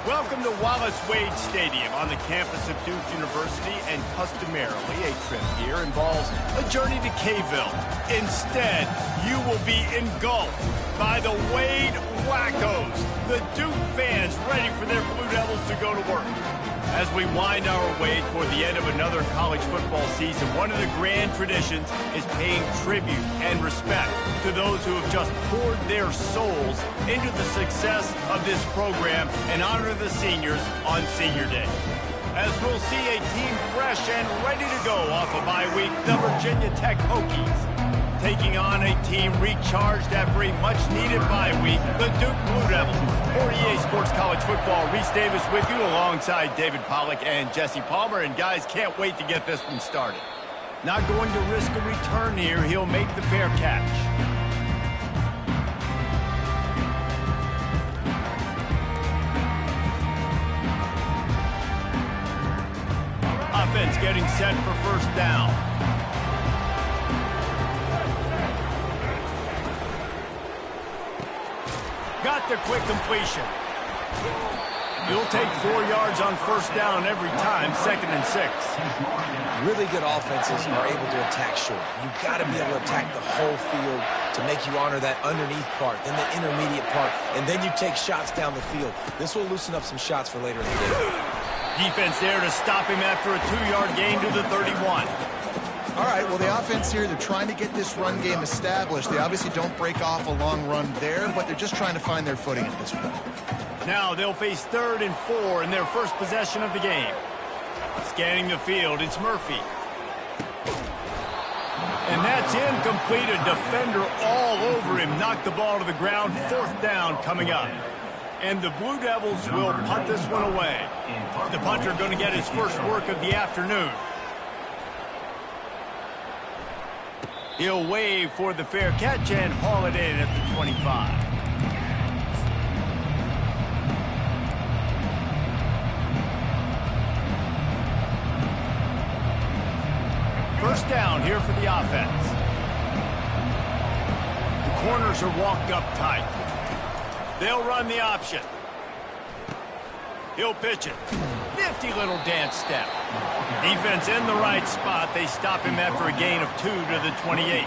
Welcome to Wallace Wade Stadium on the campus of Duke University, and customarily a trip here involves a journey to Kayville. Instead, you will be engulfed by the Wade Wackos, the Duke fans ready for their Blue Devils to go to work. As we wind our way toward the end of another college football season, one of the grand traditions is paying tribute and respect to those who have just poured their souls into the success of this program and honor the seniors on Senior Day. As we'll see a team fresh and ready to go off a bye week, the Virginia Tech Hokies taking on a team recharged after a much-needed bye week, the Duke Blue Devils. For EA Sports College Football, Reese Davis with you alongside David Pollack and Jesse Palmer. And guys, can't wait to get this one started. Not going to risk a return here. He'll make the fair catch. Offense getting set for first down. Got the quick completion. He'll take 4 yards on first down every time, 2nd and 6. Really good offenses are able to attack short. You've got to be able to attack the whole field to make you honor that underneath part, then the intermediate part, and then you take shots down the field. This will loosen up some shots for later in the game. Defense there to stop him after a 2-yard gain to the 31. All right, well, the offense here, they're trying to get this run game established. They obviously don't break off a long run there, but they're just trying to find their footing at this point. Now they'll face 3rd and 4 in their first possession of the game. Scanning the field, it's Murphy. And that's incomplete. A defender all over him. Knocked the ball to the ground. 4th down coming up. And the Blue Devils will punt this one away. The punter going to get his first work of the afternoon. He'll wave for the fair catch and haul it in at the 25. First down here for the offense. The corners are walked up tight. They'll run the option. He'll pitch it. Nifty little dance step. Defense in the right spot. They stop him after a gain of 2 to the 28.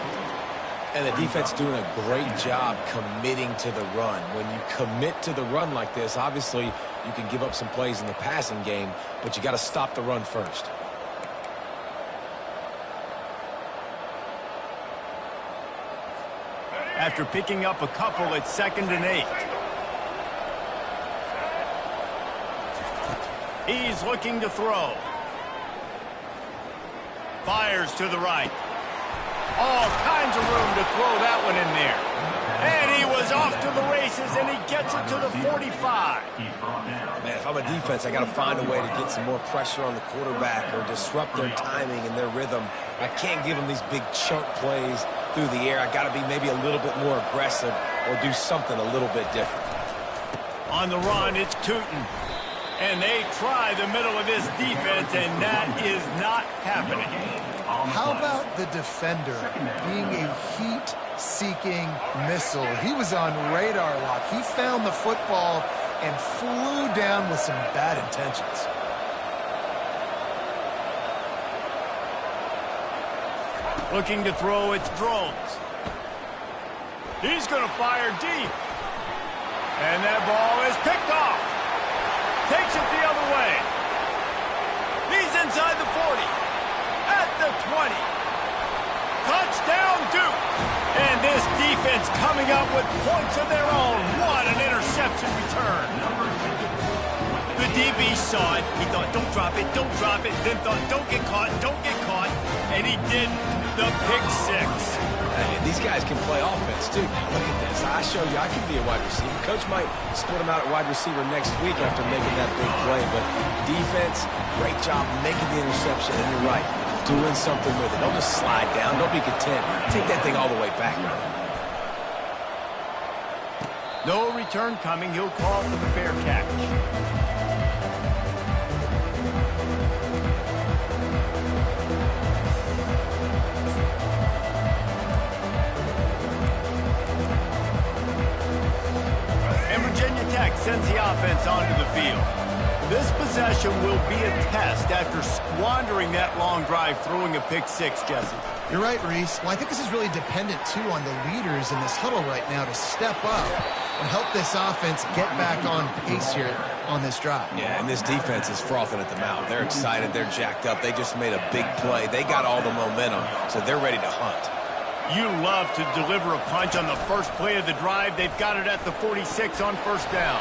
And the defense doing a great job committing to the run. When you commit to the run like this, obviously you can give up some plays in the passing game, but you got to stop the run first. After picking up a couple, it's 2nd and 8. He's looking to throw. Fires to the right. All kinds of room to throw that one in there. And he was off to the races, and he gets it to the 45. Man, if I'm a defense, I got to find a way to get some more pressure on the quarterback or disrupt their timing and their rhythm. I can't give them these big chunk plays through the air. I got to be maybe a little bit more aggressive or do something a little bit different. On the run, it's Tootin. And they try the middle of this defense, and that is not happening. How about the defender being a heat-seeking missile? He was on radar lock. He found the football and flew down with some bad intentions. Looking to throw, it's Drones. He's going to fire deep. And that ball is picked off. Takes it the other way. He's inside the 40. At the 20. Touchdown, Duke. And this defense coming up with points of their own. What an interception return. The DB saw it. He thought, don't drop it, don't drop it. Then thought, don't get caught, don't get caught. And he didn't. The pick 6. And these guys can play offense, too. Look at this. I show you I can be a wide receiver. Coach might split him out at wide receiver next week after making that big play. But defense, great job making the interception. And you're right, doing something with it. Don't just slide down. Don't be content. Take that thing all the way back. No return coming. He'll call for the fair catch. Tech sends the offense onto the field. This possession will be a test after squandering that long drive, throwing a pick six, Jesse. You're right, Reese. Well, I think this is really dependent, too, on the leaders in this huddle right now to step up and help this offense get back on pace here on this drive. Yeah, and this defense is frothing at the mouth. They're excited. They're jacked up. They just made a big play. They got all the momentum, so they're ready to hunt. You love to deliver a punch on the first play of the drive. They've got it at the 46 on first down.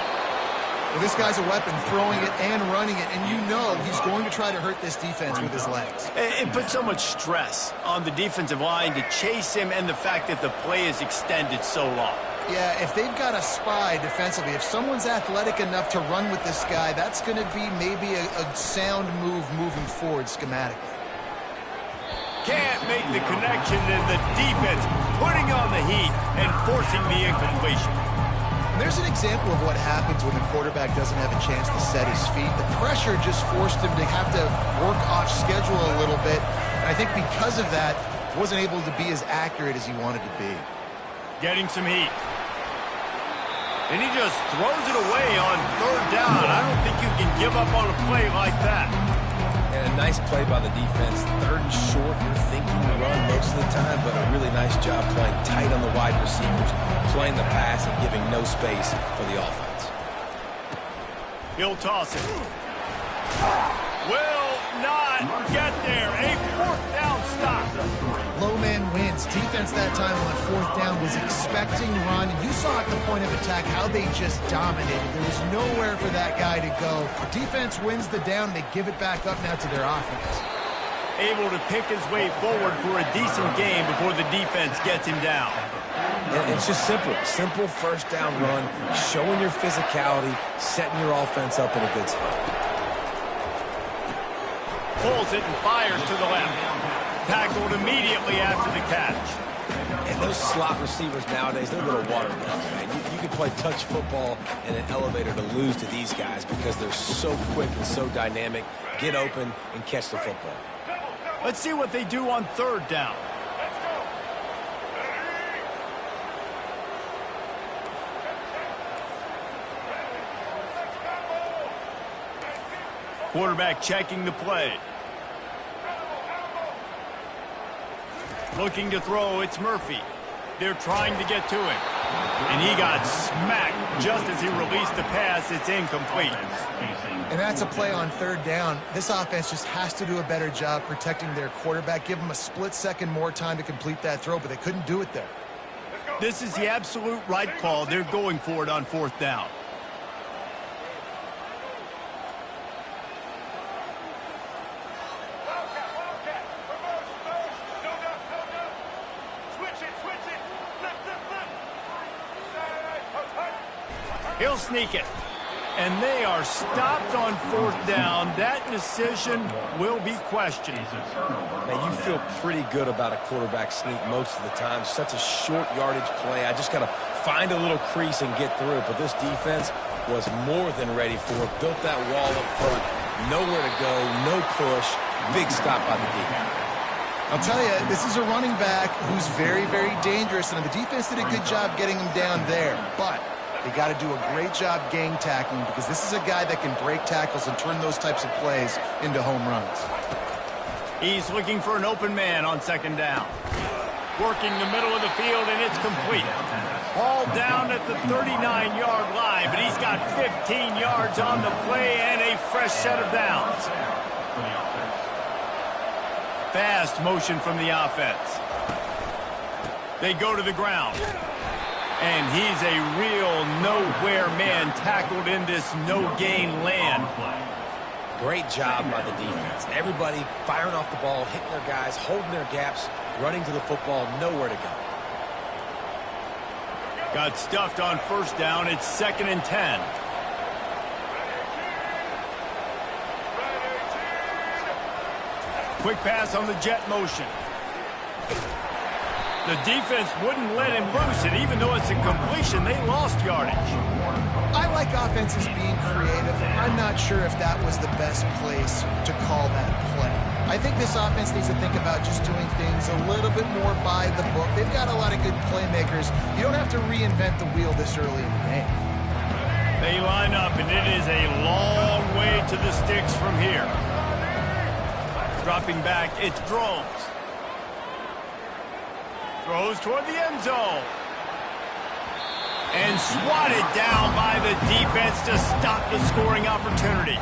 Well, this guy's a weapon, throwing it and running it, and you know he's going to try to hurt this defense with his legs. It puts so much stress on the defensive line to chase him and the fact that the play is extended so long. Yeah, if they've got a spy defensively, if someone's athletic enough to run with this guy, that's going to be maybe a sound move moving forward schematically. Can't make the connection, and the defense putting on the heat and forcing the incompletion. And there's an example of what happens when the quarterback doesn't have a chance to set his feet. The pressure just forced him to have to work off schedule a little bit. And I think because of that, he wasn't able to be as accurate as he wanted to be. Getting some heat. And he just throws it away on third down. I don't think you can give up on a play like that. And a nice play by the defense. Third and short, you're thinking run most of the time, but a really nice job playing tight on the wide receivers, playing the pass and giving no space for the offense. He'll toss it. Will not get there. A fourth down stop. Low man wins. Defense that time on fourth down was expecting run. You saw at the point of attack how they just dominated. There was nowhere for that guy to go. Defense wins the down. They give it back up now to their offense. Able to pick his way forward for a decent game before the defense gets him down. And it's just simple. Simple first down run, showing your physicality, setting your offense up in a good spot. Pulls it and fires to the left. Tackled immediately after the catch. And those slot receivers nowadays, they're a little waterlogged, man. You can play touch football in an elevator to lose to these guys because they're so quick and so dynamic. Get open and catch the football. Let's see what they do on third down. Quarterback checking the play. Looking to throw, it's Murphy. They're trying to get to him. And he got smacked just as he released the pass. It's incomplete. And that's a play on third down. This offense just has to do a better job protecting their quarterback. Give them a split second more time to complete that throw, but they couldn't do it there. This is the absolute right call. They're going for it on fourth down. He'll sneak it. And they are stopped on fourth down. That decision will be questioned. Now, you feel pretty good about a quarterback sneak most of the time. Such a short yardage play. I just got to find a little crease and get through it. But this defense was more than ready for it. Built that wall up front. Nowhere to go. No push. Big stop by the defense. I'll tell you, this is a running back who's very, very dangerous. And the defense did a good job getting him down there. But they got to do a great job gang tackling because this is a guy that can break tackles and turn those types of plays into home runs. He's looking for an open man on second down. Working the middle of the field, and it's complete. Hauled down at the 39-yard line, but he's got 15 yards on the play and a fresh set of downs. Fast motion from the offense. They go to the ground. And he's a real nowhere man tackled in this no-gain land. Great job by the defense. Everybody firing off the ball, hitting their guys, holding their gaps, running to the football, nowhere to go. Got stuffed on first down. It's 2nd and 10. Quick pass on the jet motion. The defense wouldn't let him loose it. Even though it's a completion, they lost yardage. I like offenses being creative. I'm not sure if that was the best place to call that play. I think this offense needs to think about just doing things a little bit more by the book. They've got a lot of good playmakers. You don't have to reinvent the wheel this early in the game. They line up, and it is a long way to the sticks from here. Dropping back, it's Drones. Throws toward the end zone. And swatted down by the defense to stop the scoring opportunity.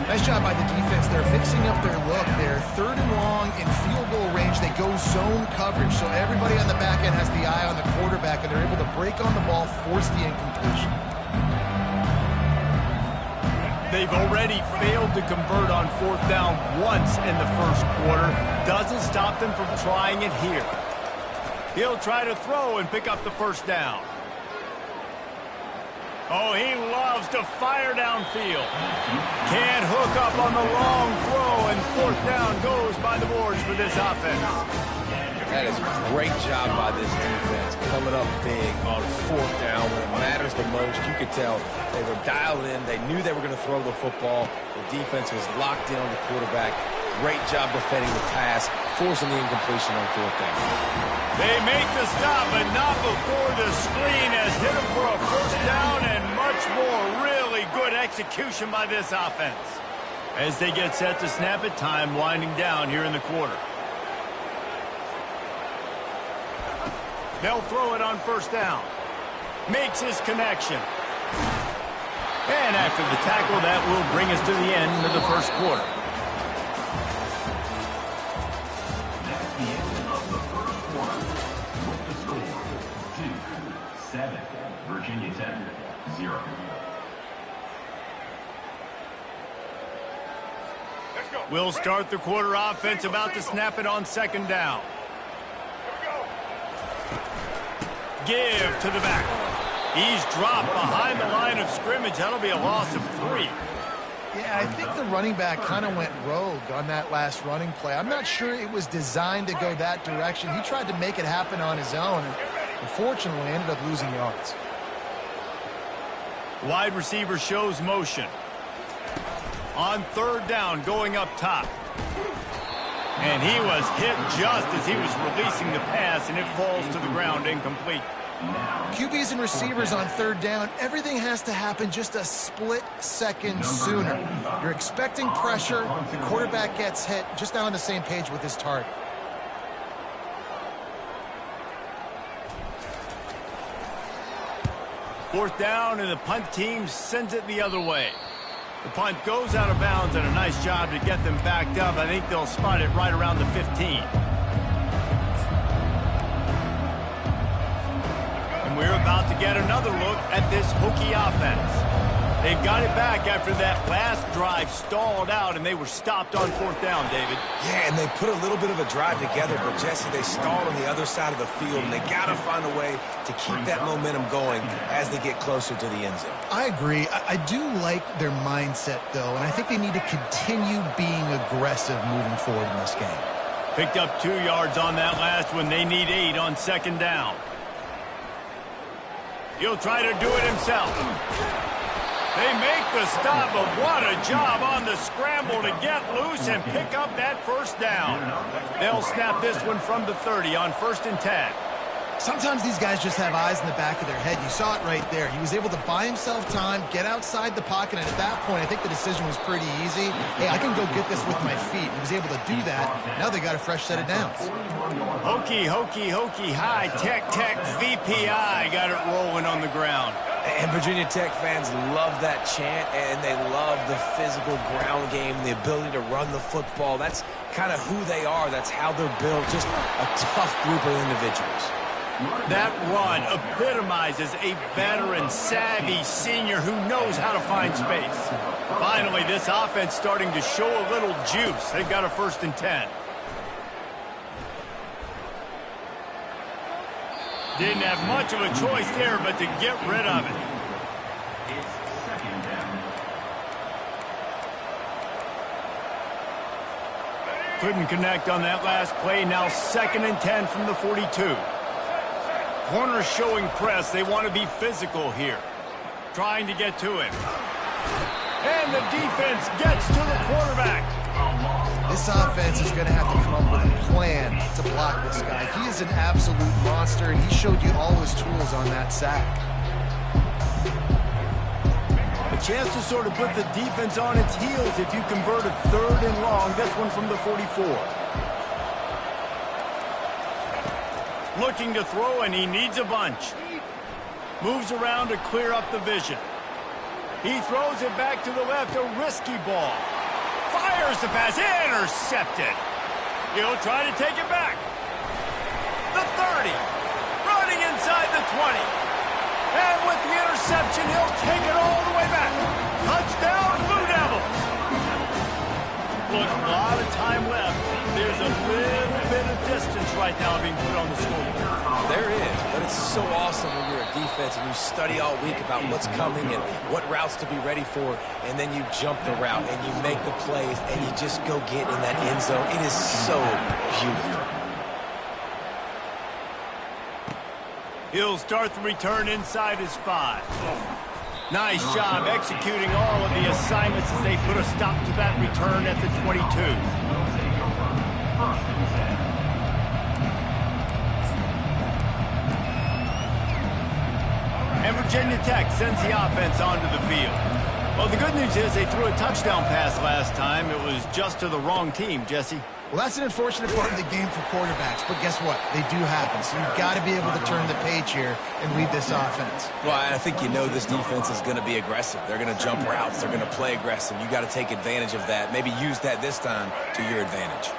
Nice job by the defense. They're mixing up their look there. 3rd and long in field goal range. They go zone coverage, so everybody on the back end has the eye on the quarterback, and they're able to break on the ball, force the incompletion. They've already failed to convert on 4th down once in the first quarter. Doesn't stop them from trying it here. He'll try to throw and pick up the first down. Oh, he loves to fire downfield. Can't hook up on the long throw, and 4th down goes by the boards for this offense. That is a great job by this defense, coming up big on 4th down when it matters the most. You could tell they were dialed in. They knew they were going to throw the football. The defense was locked in on the quarterback. Great job defending the pass, forcing the incompletion on 4th down. They make the stop, but not before the screen has hit him for a first down and much more. Really good execution by this offense. As they get set to snap it, time winding down here in the quarter. They'll throw it on 1st down. Makes his connection. And after the tackle, that will bring us to the end of the first quarter. Virginia Tech, 0. We'll start the quarter. Offense about to snap it on 2nd down. Give to the back. He's dropped behind the line of scrimmage. That'll be a loss of 3. Yeah, I think the running back kind of went rogue on that last running play. I'm not sure it was designed to go that direction. He tried to make it happen on his own, and unfortunately ended up losing yards. Wide receiver shows motion. On 3rd down, going up top. And he was hit just as he was releasing the pass, and it falls to the ground incomplete. QBs and receivers on 3rd down, everything has to happen just a split second sooner. You're expecting pressure, the quarterback gets hit, just not on the same page with his target. Fourth down, and the punt team sends it the other way. The punt goes out of bounds, and a nice job to get them backed up. I think they'll spot it right around the 15. And we're about to get another look at this Hokie offense. They've got it back after that last drive stalled out, and they were stopped on 4th down, David. Yeah, and they put a little bit of a drive together, but, Jesse, they stalled on the other side of the field, and they got to find a way to keep that momentum going as they get closer to the end zone. I agree. I do like their mindset, though, and I think they need to continue being aggressive moving forward in this game. Picked up 2 yards on that last one. They need 8 on 2nd down. He'll try to do it himself. They make the stop, but what a job on the scramble to get loose and pick up that first down. They'll snap this one from the 30 on 1st and 10. Sometimes these guys just have eyes in the back of their head. You saw it right there. He was able to buy himself time, get outside the pocket, and at that point, I think the decision was pretty easy. Hey, I can go get this with my feet. He was able to do that. Now they got a fresh set of downs. Hokie, Hokie, Hokie, high, Tech, Tech, VPI got it rolling on the ground. And Virginia Tech fans love that chant, and they love the physical ground game, the ability to run the football. That's kind of who they are. That's how they're built, just a tough group of individuals. That run epitomizes a veteran, savvy senior who knows how to find space. Finally, this offense starting to show a little juice. They've got a 1st and 10. Didn't have much of a choice there, but to get rid of it. Couldn't connect on that last play. Now 2nd and 10 from the 42. Corners showing press. They want to be physical here. Trying to get to him. And the defense gets to the quarterback. This offense is going to have to come up with a plan to block this guy. He is an absolute monster, and he showed you all his tools on that sack. chance to sort of put the defense on its heels if you convert a 3rd and long. This one from the 44. Looking to throw, and he needs a bunch. Moves around to clear up the vision. He throws it back to the left, a risky ball. Fires the pass, intercepted. He'll try to take it back. The 30, running inside the 20. And with the interception, he'll take it all the way back. Touchdown, Blue Devils. Look, a lot of time left. There's a little bit of distance right now being put on the scoreboard. There is, but it's so awesome when you're a defense and you study all week about what's coming and what routes to be ready for, and then you jump the route and you make the plays and you just go get in that end zone. It is so beautiful. He'll start the return inside his 5. Nice job executing all of the assignments as they put a stop to that return at the 22. And Virginia Tech sends the offense onto the field. Well, the good news is they threw a touchdown pass last time. It was just to the wrong team, Jesse. Well, that's an unfortunate part of the game for quarterbacks, but guess what? They do happen, so you've got to be able to turn the page here and lead this offense. Well, I think you know this defense is going to be aggressive. They're going to jump routes. They're going to play aggressive. You got to take advantage of that. Maybe use that this time to your advantage.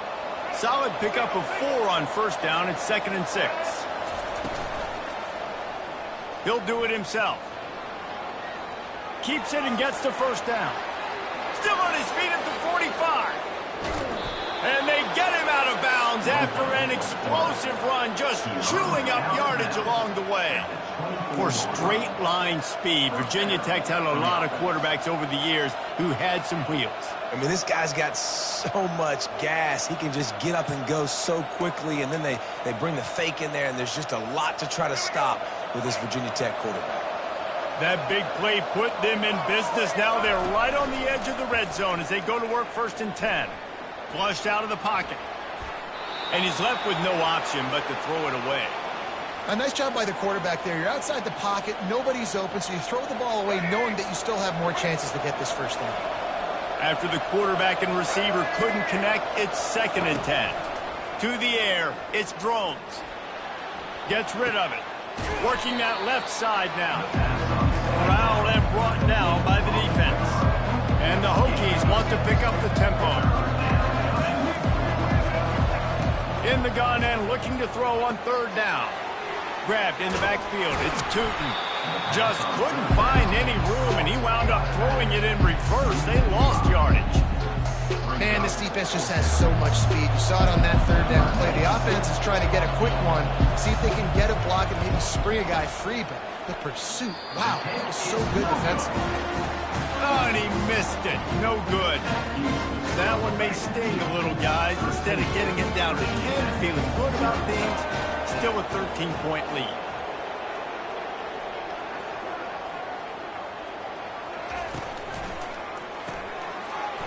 Solid pickup of 4 on 1st down. It's 2nd and 6. He'll do it himself. Keeps it and gets the 1st down. Still on his feet at the 45. And they get him out of bounds after an explosive run, just chewing up yardage along the way. For straight-line speed, Virginia Tech's had a lot of quarterbacks over the years who had some wheels. I mean, this guy's got so much gas. He can just get up and go so quickly, and then they bring the fake in there, and there's just a lot to try to stop with this Virginia Tech quarterback. That big play put them in business. Now they're right on the edge of the red zone as they go to work 1st and 10. Flushed out of the pocket. And he's left with no option but to throw it away. A nice job by the quarterback there. You're outside the pocket, nobody's open, so you throw the ball away knowing that you still have more chances to get this 1st down. After the quarterback and receiver couldn't connect, it's 2nd and 10. To the air, it's Drones. Gets rid of it. Working that left side now. Corralled and brought down by the defense. And the Hokies want to pick up the tempo. In the gun and looking to throw on 3rd down. Grabbed in the backfield. It's Tootin. Just couldn't find any room, and he wound up throwing it in reverse. They lost yardage. Man, this defense just has so much speed. You saw it on that 3rd down play. The offense is trying to get a quick one, see if they can get a block and maybe spring a guy free, but the pursuit, wow, that was so good defensively. Oh, and he missed it. No good. That one may sting a little, guys. Instead of getting it down to 10, feeling good about things, still a 13-point lead.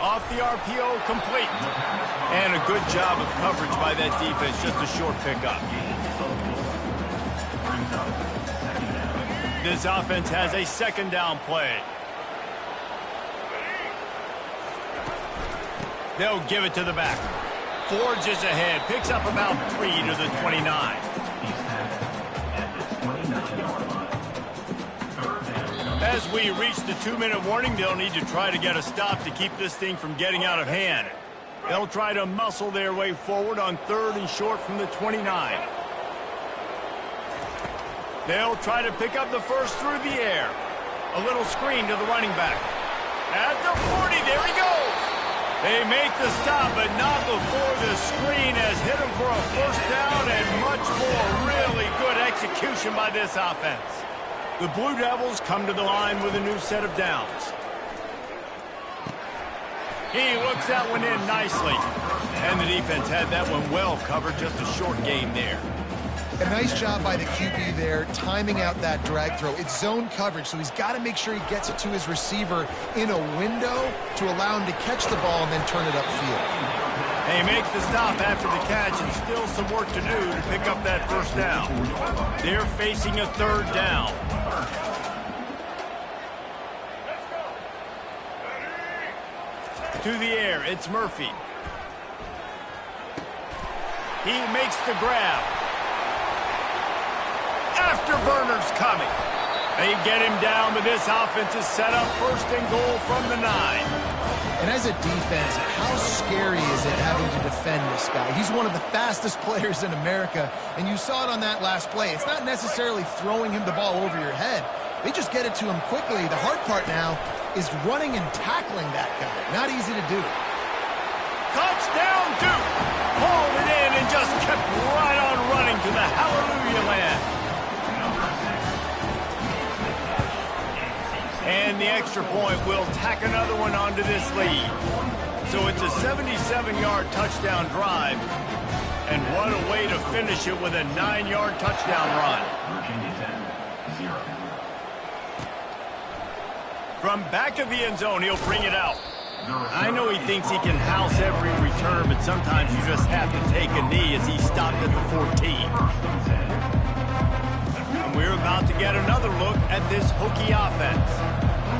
Off the RPO, complete. And a good job of coverage by that defense, just a short pickup. This offense has a 2nd down play. They'll give it to the back. Forges ahead, picks up about 3 to the 29. As we reach the 2-minute warning, they'll need to try to get a stop to keep this thing from getting out of hand. They'll try to muscle their way forward on 3rd and short from the 29. They'll try to pick up the 1st through the air. A little screen to the running back. At the 40, there he goes. They make the stop, but not before the screen has hit him for a 1st down and much more. Really good execution by this offense. The Blue Devils come to the line with a new set of downs. He looks that one in nicely. And the defense had that one well covered, just a short game there. A nice job by the QB there, timing out that drag throw. It's zone coverage, so he's got to make sure he gets it to his receiver in a window to allow him to catch the ball and then turn it upfield. They make the stop after the catch, and still some work to do to pick up that 1st down. They're facing a 3rd down. To the air, it's Murphy. He makes the grab. Afterburner's coming. They get him down, but this offense is set up first and goal from the 9. And as a defense, how scary is it having to defend this guy? He's one of the fastest players in America, and you saw it on that last play. It's not necessarily throwing him the ball over your head. They just get it to him quickly. The hard part now is running and tackling that guy. Not easy to do. Touchdown, Duke! Hauled it in and just kept right on running to the hallelujah land. And the extra point will tack another one onto this lead. So it's a 77-yard touchdown drive. And what a way to finish it with a 9-yard touchdown run. Virginia Tech, 0. From back of the end zone, he'll bring it out. I know he thinks he can house every return, but sometimes you just have to take a knee as he stopped at the 14. And we're about to get another look at this Hokie offense.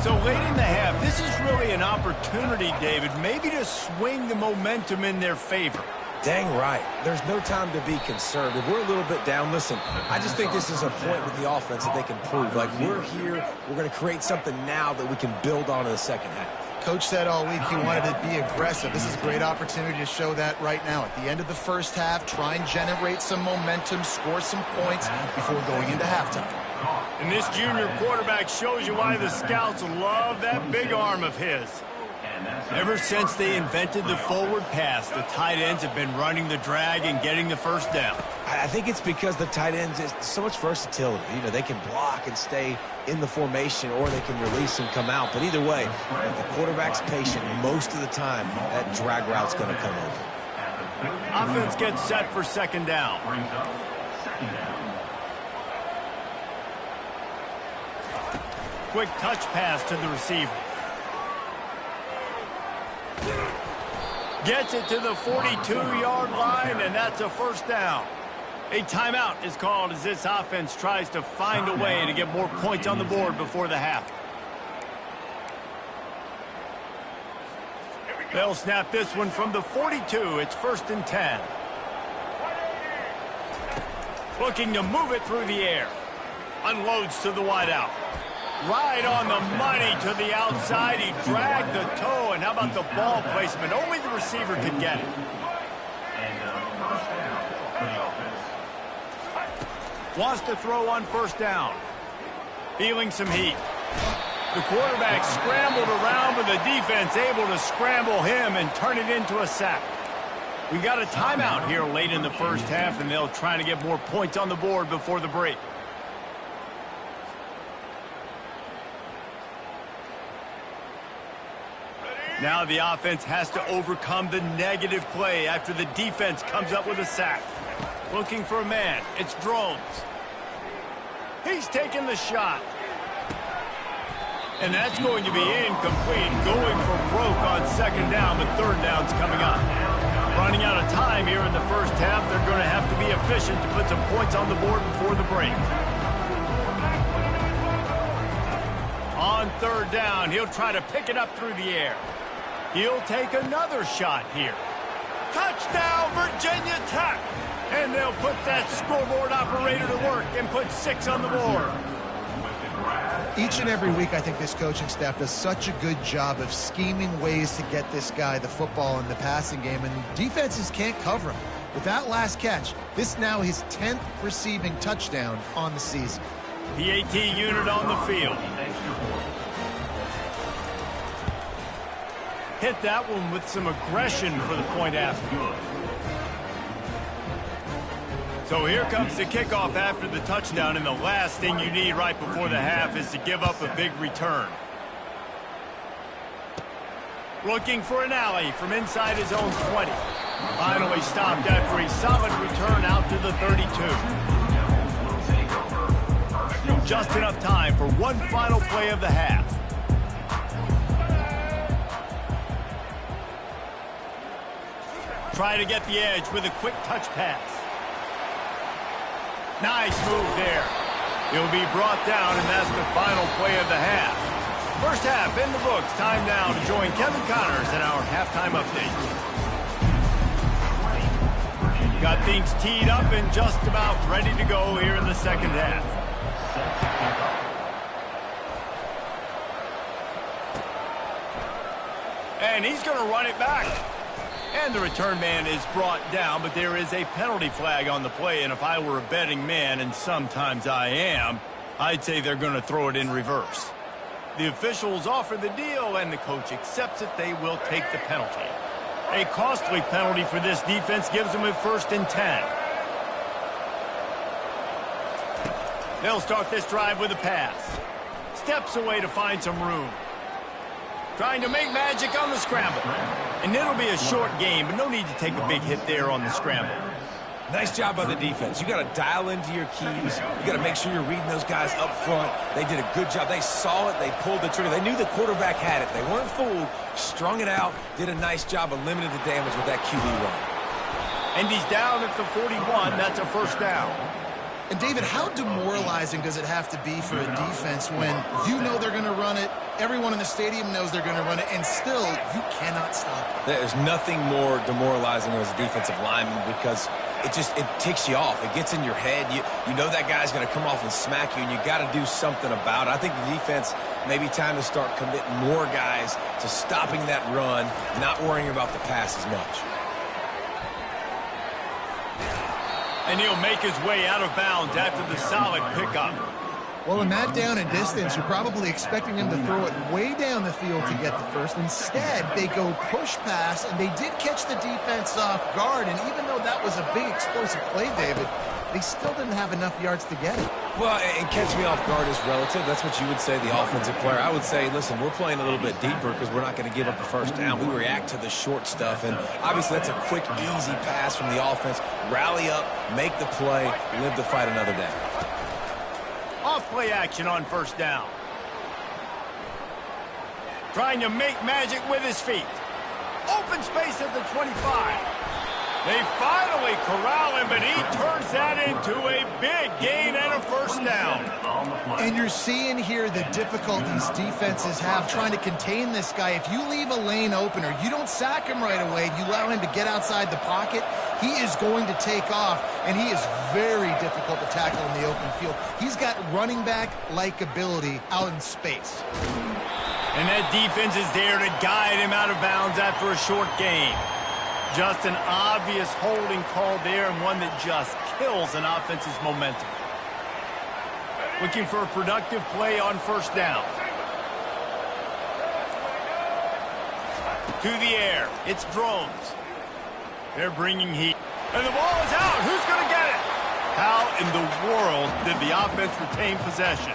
So late in the half, this is really an opportunity, David, maybe to swing the momentum in their favor. Dang right. There's no time to be concerned. If we're a little bit down, listen, I just think this is a point with the offense that they can prove. Like, we're here, we're going to create something now that we can build on in the second half. Coach said all week he wanted to be aggressive. This is a great opportunity to show that right now. At the end of the first half, try and generate some momentum, score some points before going into halftime. And this junior quarterback shows you why the scouts love that big arm of his. Ever since they invented the forward pass, the tight ends have been running the drag and getting the first down. I think it's because the tight ends is so much versatility. You know, they can block and stay in the formation, or they can release and come out. But either way, if the quarterback's patient, most of the time, that drag route's going to come open. Offense gets set for second down. Brings up second down. Quick touch pass to the receiver. Gets it to the 42-yard line, and that's a first down. A timeout is called as this offense tries to find a way to get more points on the board before the half. They'll snap this one from the 42. It's 1st and 10. Looking to move it through the air. Unloads to the wideout. Right on the money to the outside. He dragged the toe, and how about the ball placement? Only the receiver could get it. And first down for the offense. Wants to throw on first down. Feeling some heat. The quarterback scrambled around, but the defense able to scramble him and turn it into a sack. We got a timeout here late in the first half, and they'll try to get more points on the board before the break. Now the offense has to overcome the negative play after the defense comes up with a sack. Looking for a man. It's Drones. He's taking the shot. And that's going to be incomplete. Going for broke on second down, but third down's coming up. Running out of time here in the first half. They're going to have to be efficient to put some points on the board before the break. On third down, he'll try to pick it up through the air. He'll take another shot here. Touchdown, Virginia Tech! And they'll put that scoreboard operator to work and put 6 on the board. Each and every week, I think this coaching staff does such a good job of scheming ways to get this guy the football in the passing game, and defenses can't cover him. With that last catch, this now his 10th receiving touchdown on the season. PAT unit on the field. Hit that one with some aggression for the point after. So here comes the kickoff after the touchdown, and the last thing you need right before the half is to give up a big return. Looking for an alley from inside his own 20. Finally stopped after a solid return out to the 32. Just enough time for one final play of the half. Try to get the edge with a quick touch pass. Nice move there. He'll be brought down, and that's the final play of the half. First half in the books. Time now to join Kevin Connors in our halftime update. Got things teed up and just about ready to go here in the second half. And he's going to run it back. And the return man is brought down, but there is a penalty flag on the play. And if I were a betting man, and sometimes I am, I'd say they're going to throw it in reverse. The officials offer the deal, and the coach accepts it. They will take the penalty. A costly penalty for this defense gives them a 1st and 10. They'll start this drive with a pass. Steps away to find some room. Trying to make magic on the scramble. And it'll be a short game, but no need to take a big hit there on the scramble. Nice job by the defense. You got to dial into your keys. You got to make sure you're reading those guys up front. They did a good job. They saw it. They pulled the trigger. They knew the quarterback had it. They weren't fooled. Strung it out. Did a nice job of limiting the damage with that QB run. And he's down at the 41. That's a 1st down. And, David, how demoralizing does it have to be for a defense when you know they're going to run it, everyone in the stadium knows they're going to run it, and still you cannot stop it? There's nothing more demoralizing as a defensive lineman because it ticks you off. It gets in your head. You know that guy's going to come off and smack you, and you got to do something about it. I think the defense maybe time to start committing more guys to stopping that run, not worrying about the pass as much. And he'll make his way out of bounds after the solid pickup. Well, in that down and distance, you're probably expecting him to throw it way down the field to get the first. Instead, they go push pass, and they did catch the defense off guard. And even though that was a big explosive play, David, they still didn't have enough yards to get it. Well, and catch me off guard is relative. That's what you would say, the offensive player. I would say, listen, we're playing a little bit deeper because we're not going to give up the 1st down. We react to the short stuff, and obviously that's a quick, easy pass from the offense. Rally up, make the play, live to fight another day. Off-play action on 1st down. Trying to make magic with his feet. Open space at the 25. They finally corral him, but he turns that into a big gain and a 1st down. And you're seeing here the difficulties defenses have trying to contain this guy. If you leave a lane open or you don't sack him right away, you allow him to get outside the pocket, he is going to take off, and he is very difficult to tackle in the open field. He's got running back-like ability out in space. And that defense is there to guide him out of bounds after a short gain. Just an obvious holding call there, and one that just kills an offense's momentum. Looking for a productive play on 1st down. To the air. It's drones. They're bringing heat. And the ball is out. Who's going to get it? How in the world did the offense retain possession?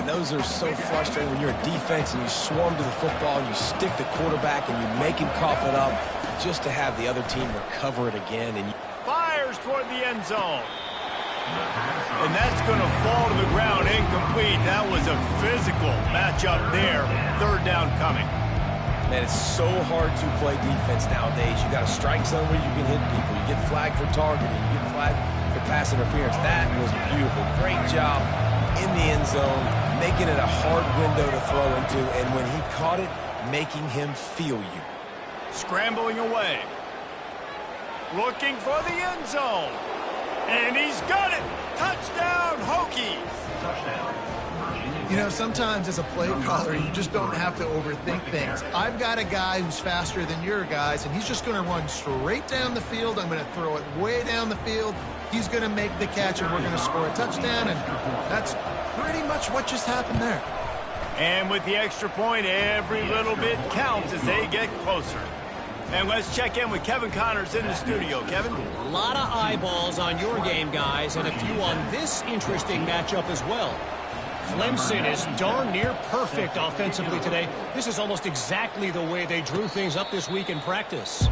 And those are so frustrating when you're a defense and you swarm to the football and you stick the quarterback and you make him cough it up just to have the other team recover it again. And fires toward the end zone. And that's going to fall to the ground incomplete. That was a physical matchup there. 3rd down coming. Man, it's so hard to play defense nowadays. You got a strike zone where you can hit people. You get flagged for targeting. You get flagged for pass interference. That was beautiful. Great job in the end zone, making it a hard window to throw into. And when he caught it, making him feel you. Scrambling away. Looking for the end zone. And he's got it. Touchdown, Hokies. You know, sometimes as a play caller, you just don't have to overthink things. I've got a guy who's faster than your guys, and he's just going to run straight down the field. I'm going to throw it way down the field. He's going to make the catch, and we're going to score a touchdown, and that's pretty much what just happened there. And with the extra point, every little bit counts as they get closer. And let's check in with Kevin Connors in the studio. Kevin? A lot of eyeballs on your game, guys, and a few on this interesting matchup as well. Clemson is darn near perfect offensively today. This is almost exactly the way they drew things up this week in practice.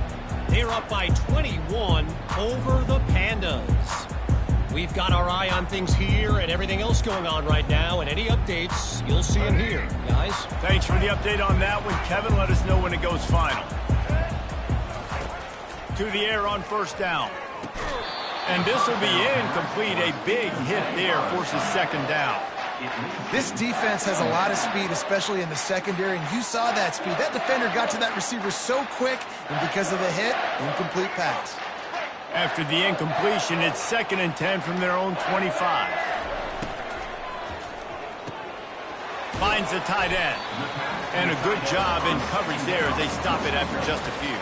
They're up by 21 over the Pandas. We've got our eye on things here and everything else going on right now, and any updates, you'll see them here, guys. Thanks for the update on that one, Kevin. Let us know when it goes final. To the air on 1st down. And this will be incomplete. A big hit there forces 2nd down. This defense has a lot of speed, especially in the secondary, and you saw that speed. That defender got to that receiver so quick, and because of the hit, incomplete pass. After the incompletion, it's 2nd and 10 from their own 25. Finds the tight end. And a good job in coverage there as they stop it after just a few.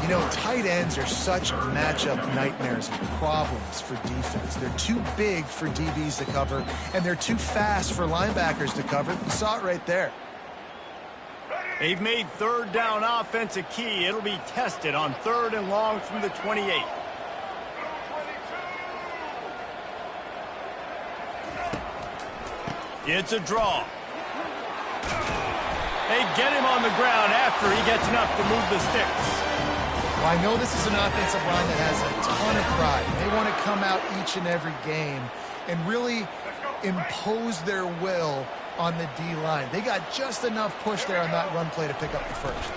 You know, tight ends are such matchup nightmares and problems for defense. They're too big for DBs to cover, and they're too fast for linebackers to cover. You saw it right there. They've made 3rd down offense a key. It'll be tested on 3rd and long from the 28. It's a draw. They get him on the ground after he gets enough to move the sticks. Well, I know this is an offensive line that has a ton of pride. They want to come out each and every game and really impose their will on the D-line. They got just enough push there on that run play to pick up the first.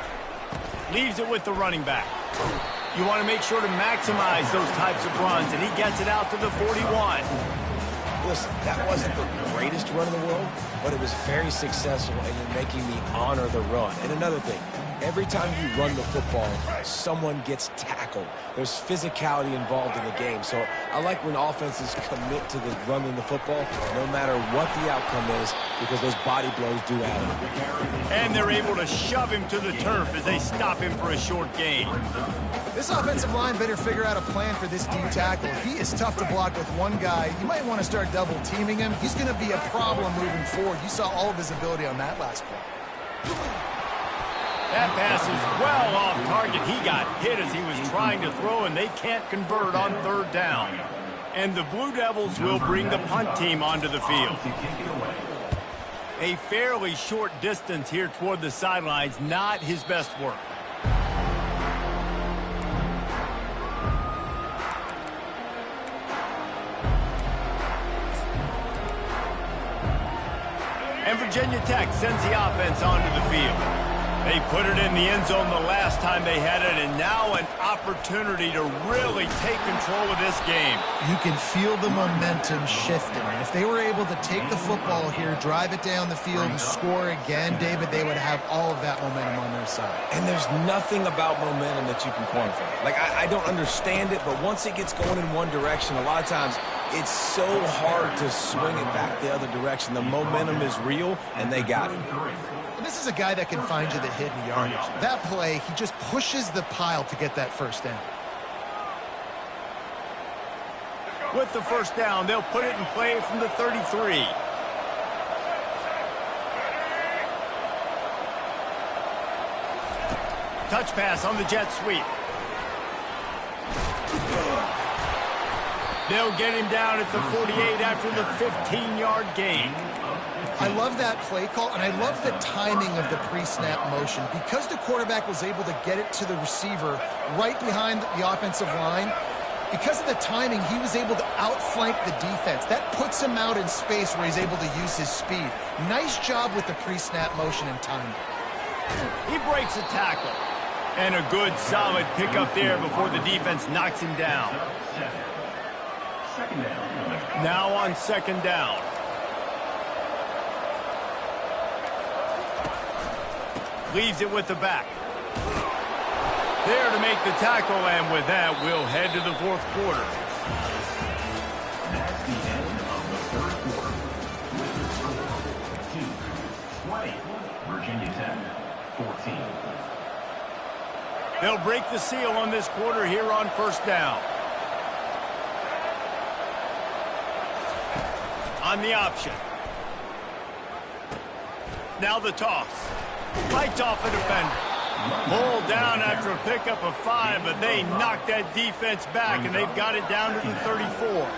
Leaves it with the running back. You want to make sure to maximize those types of runs, and he gets it out to the 41. Listen, that wasn't the greatest run in the world, but it was very successful, and you're making me honor the run. And another thing, every time you run the football, someone gets tackled. There's physicality involved in the game. So I like when offenses commit to the running the football, no matter what the outcome is, because those body blows do add up. And they're able to shove him to the turf as they stop him for a short gain. This offensive line better figure out a plan for this D tackle. He is tough to block with one guy. You might want to start double teaming him. He's going to be a problem moving forward. You saw all of his ability on that last play. That pass is well off target. He got hit as he was trying to throw, and they can't convert on 3rd down. And the Blue Devils will bring the punt team onto the field. A fairly short distance here toward the sidelines, not his best work. And Virginia Tech sends the offense onto the field. They put it in the end zone the last time they had it, and now an opportunity to really take control of this game. You can feel the momentum shifting. And if they were able to take the football here, drive it down the field, and score again, David, they would have all of that momentum on their side. And there's nothing about momentum that you can quantify. Like, I don't understand it, but once it gets going in one direction, a lot of times it's so hard to swing it back the other direction. The momentum is real, and they got it. And this is a guy that can find you the hidden yardage. That play, he just pushes the pile to get that first down. With the first down, they'll put it in play from the 33. Touch pass on the jet sweep. They'll get him down at the 48 after the 15-yard gain. I love that play call, and I love the timing of the pre-snap motion. Because the quarterback was able to get it to the receiver right behind the offensive line, because of the timing, he was able to outflank the defense. That puts him out in space where he's able to use his speed. Nice job with the pre-snap motion and timing. He breaks a tackle. And a good, solid pickup there before the defense knocks him down. Now on 2nd down. Leaves it with the back. There to make the tackle, and with that, we'll head to the 4th quarter. That's the end of the 3rd quarter. With the score 2-20. Virginia Tech 14. They'll break the seal on this quarter here on 1st down. On the option. Now the toss. Fights off a defender. Pulled down after a pickup of 5, but they knocked that defense back, and they've got it down to the 34.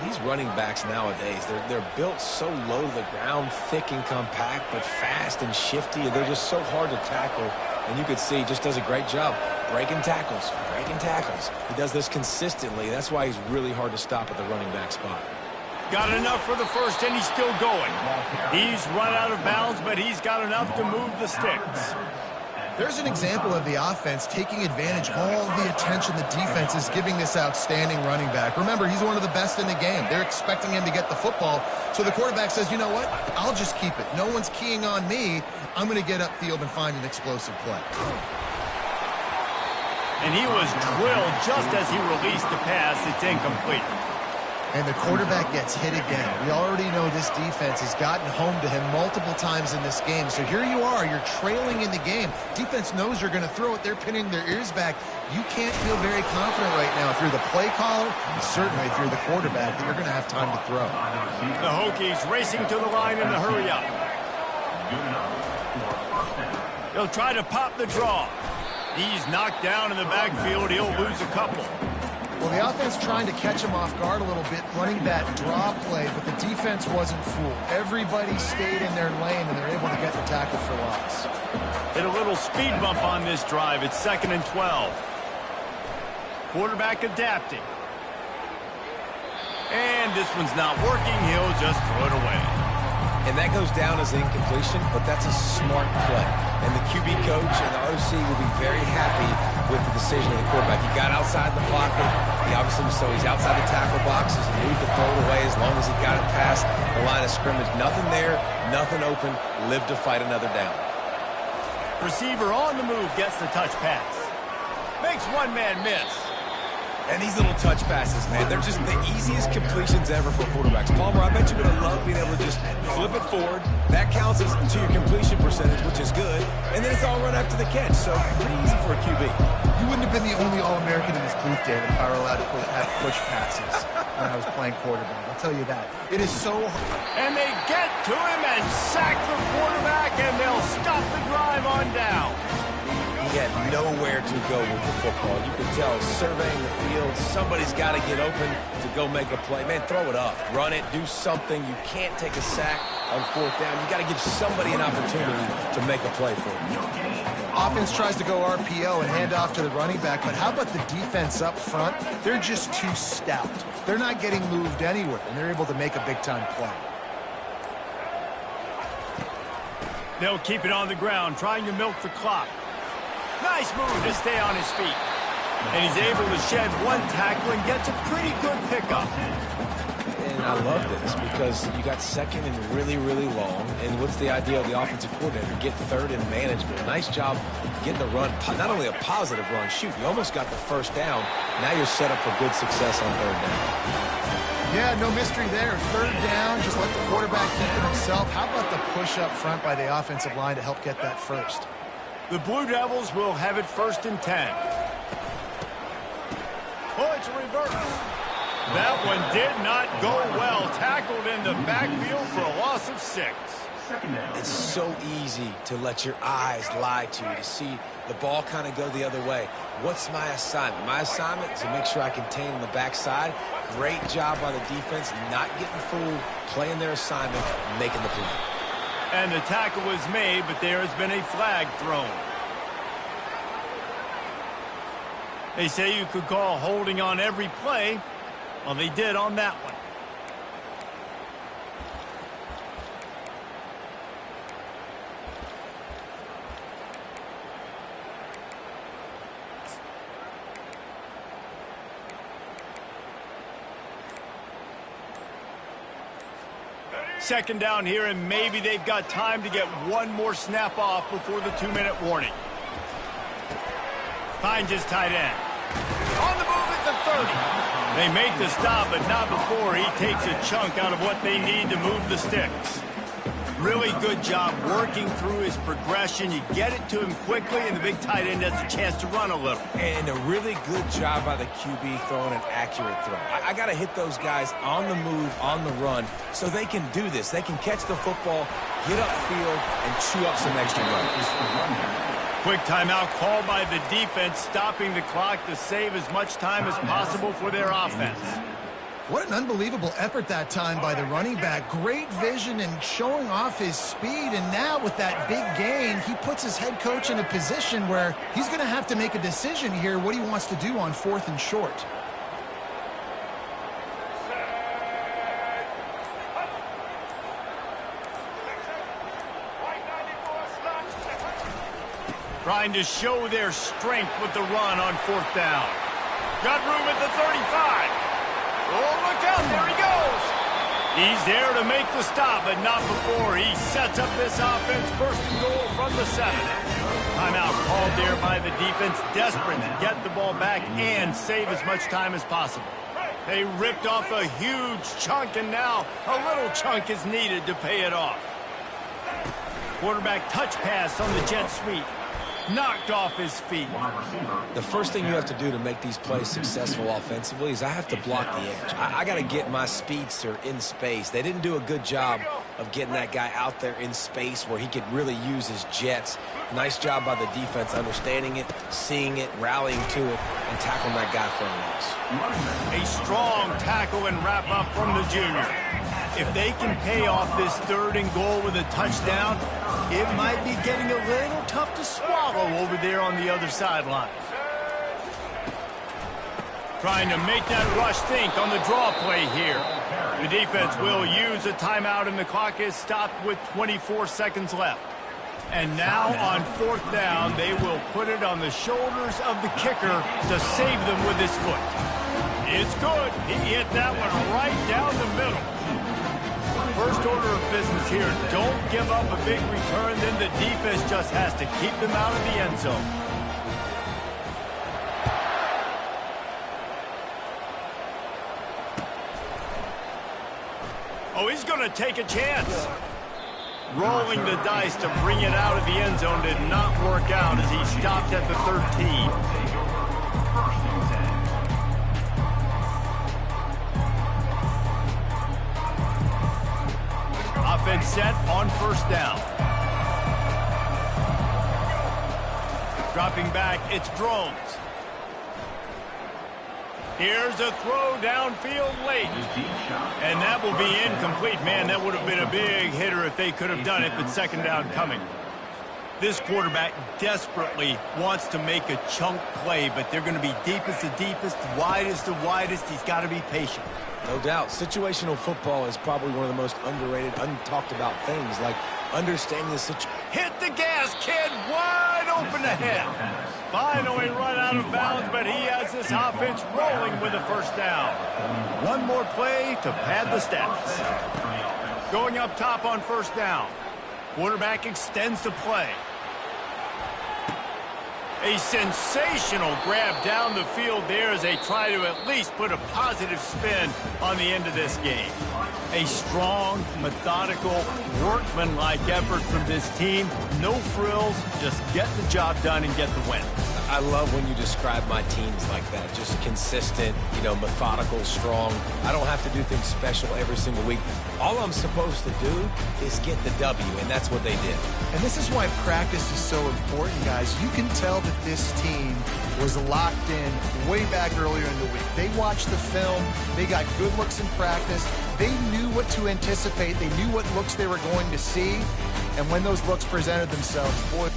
These running backs nowadays, they're built so low to the ground, thick and compact, but fast and shifty. They're just so hard to tackle. And you could see he just does a great job breaking tackles, breaking tackles. He does this consistently. That's why he's really hard to stop at the running back spot. Got enough for the first, and he's still going. He's run out of bounds, but he's got enough to move the sticks. There's an example of the offense taking advantage of all the attention the defense is giving this outstanding running back. Remember, he's one of the best in the game. They're expecting him to get the football. So the quarterback says, you know what? I'll just keep it. No one's keying on me. I'm going to get upfield and find an explosive play. And he was drilled just as he released the pass. It's incomplete. And the quarterback gets hit again. We already know this defense has gotten home to him multiple times in this game. So here you are. You're trailing in the game. Defense knows you're going to throw it. They're pinning their ears back. You can't feel very confident right now if you're the play caller, and certainly if you're the quarterback, that you're going to have time to throw. The Hokies racing to the line in a hurry up. He'll try to pop the draw. He's knocked down in the backfield. He'll lose a couple. Well, the offense trying to catch him off guard a little bit, running that draw play, but the defense wasn't fooled. Everybody stayed in their lane, and they're able to get the tackle for loss. Hit a little speed bump on this drive. It's 2nd and 12. Quarterback adapting. And this one's not working. He'll just throw it away. And that goes down as incompletion, but that's a smart play. And the QB coach and the OC will be very happy with the decision of the quarterback. He got outside the pocket. He's outside the tackle boxes and moved to throw it away as long as he got it past the line of scrimmage. Nothing there, nothing open. Live to fight another down. Receiver on the move gets the touch pass. Makes one man miss. And these little touch passes, man, they're just the easiest completions ever for quarterbacks. Palmer, I bet you're going to love being able to just flip it forward. That counts as to your completion percentage, which is good. And then it's all run after the catch, so pretty easy for a QB. You wouldn't have been the only All-American in this booth, David, if I were allowed to push passes when I was playing quarterback. I'll tell you that. It is so hard. And they get to him and sack the quarterback, and they'll stop the drive on down. He had nowhere to go with the football. You could tell, surveying the field, somebody's got to get open to go make a play. Man, throw it up. Run it. Do something. You can't take a sack on 4th down. You got to give somebody an opportunity to make a play for you. Offense tries to go RPO and hand off to the running back, but how about the defense up front? They're just too stout. They're not getting moved anywhere, and they're able to make a big-time play. They'll keep it on the ground, trying to milk the clock. Nice move to stay on his feet. And he's able to shed one tackle and gets a pretty good pickup. And I love this because you got 2nd and really, really long. And what's the idea of the offensive coordinator? Get 3rd and manageable. Nice job getting the run. Not only a positive run, shoot, you almost got the 1st down. Now you're set up for good success on 3rd down. Yeah, no mystery there. 3rd down, just let the quarterback keep it himself. How about the push up front by the offensive line to help get that first? The Blue Devils will have it 1st and 10. Oh, it's a reverse. That one did not go well. Tackled in the backfield for a loss of 6. It's so easy to let your eyes lie to you, to see the ball kind of go the other way. What's my assignment? My assignment is to make sure I contain on the backside. Great job by the defense, not getting fooled, playing their assignment, making the play. And the tackle was made, but there has been a flag thrown. They say you could call holding on every play. Well, they did on that one. Second down here, and maybe they've got time to get one more snap off before the 2-minute warning. Finds his tight end. On the move at the 30. They make the stop, but not before he takes a chunk out of what they need to move the sticks. Really good job working through his progression. You get it to him quickly, and the big tight end has a chance to run a little. And a really good job by the QB throwing an accurate throw. I got to hit those guys on the move, on the run, so they can do this. They can catch the football, get upfield, and chew up some extra yards. Quick timeout called by the defense, stopping the clock to save as much time as possible for their offense. What an unbelievable effort that time by the running back. Great vision and showing off his speed. And now with that big gain, he puts his head coach in a position where he's going to have to make a decision here what he wants to do on 4th and short. Trying to show their strength with the run on 4th down. Got room at the 35. Oh, look out, there he goes. He's there to make the stop, but not before he sets up this offense. 1st and goal from the 7. Timeout called there by the defense, desperate to get the ball back and save as much time as possible. They ripped off a huge chunk, and now a little chunk is needed to pay it off. Quarterback touch pass on the jet sweep. Knocked off his feet. The first thing you have to do to make these plays successful offensively is I have to block the edge. I got to get my speedster in space. They didn't do a good job of getting that guy out there in space where he could really use his jets. Nice job by the defense understanding it, seeing it, rallying to it, and tackling that guy for a loss. A strong tackle and wrap up from the junior. If they can pay off this 3rd and goal with a touchdown, it might be getting a little tough to swallow over there on the other sideline. Trying to make that rush think on the draw play here. The defense will use a timeout, and the clock is stopped with 24 seconds left. And now on 4th down, they will put it on the shoulders of the kicker to save them with his foot. It's good. He hit that one right down the middle. First order of business here, don't give up a big return, then the defense just has to keep them out of the end zone. Oh, he's going to take a chance. Rolling the dice to bring it out of the end zone did not work out as he stopped at the 13. Offense set on 1st down. Dropping back, it's Drones. Here's a throw downfield late. And that will be incomplete. Man, that would have been a big hitter if they could have done it, but 2nd down coming. This quarterback desperately wants to make a chunk play, but they're going to be deep as the deepest, wide as the widest. He's got to be patient. No doubt. Situational football is probably one of the most underrated, untalked about things, like understanding the situation. Hit the gas, kid. Wide open ahead. Finally run out of bounds, but he has this offense rolling with a 1st down. One more play to pad the stats. Going up top on 1st down. Quarterback extends the play. A sensational grab down the field there as they try to at least put a positive spin on the end of this game. A strong, methodical, workmanlike effort from this team. No frills, just get the job done and get the win. I love when you describe my teams like that. Just consistent, methodical, strong. I don't have to do things special every single week. All I'm supposed to do is get the W, and that's what they did. And this is why practice is so important, guys. You can tell that this team was locked in way back earlier in the week. They watched the film. They got good looks in practice. They knew what to anticipate. They knew what looks they were going to see. And when those looks presented themselves, boy...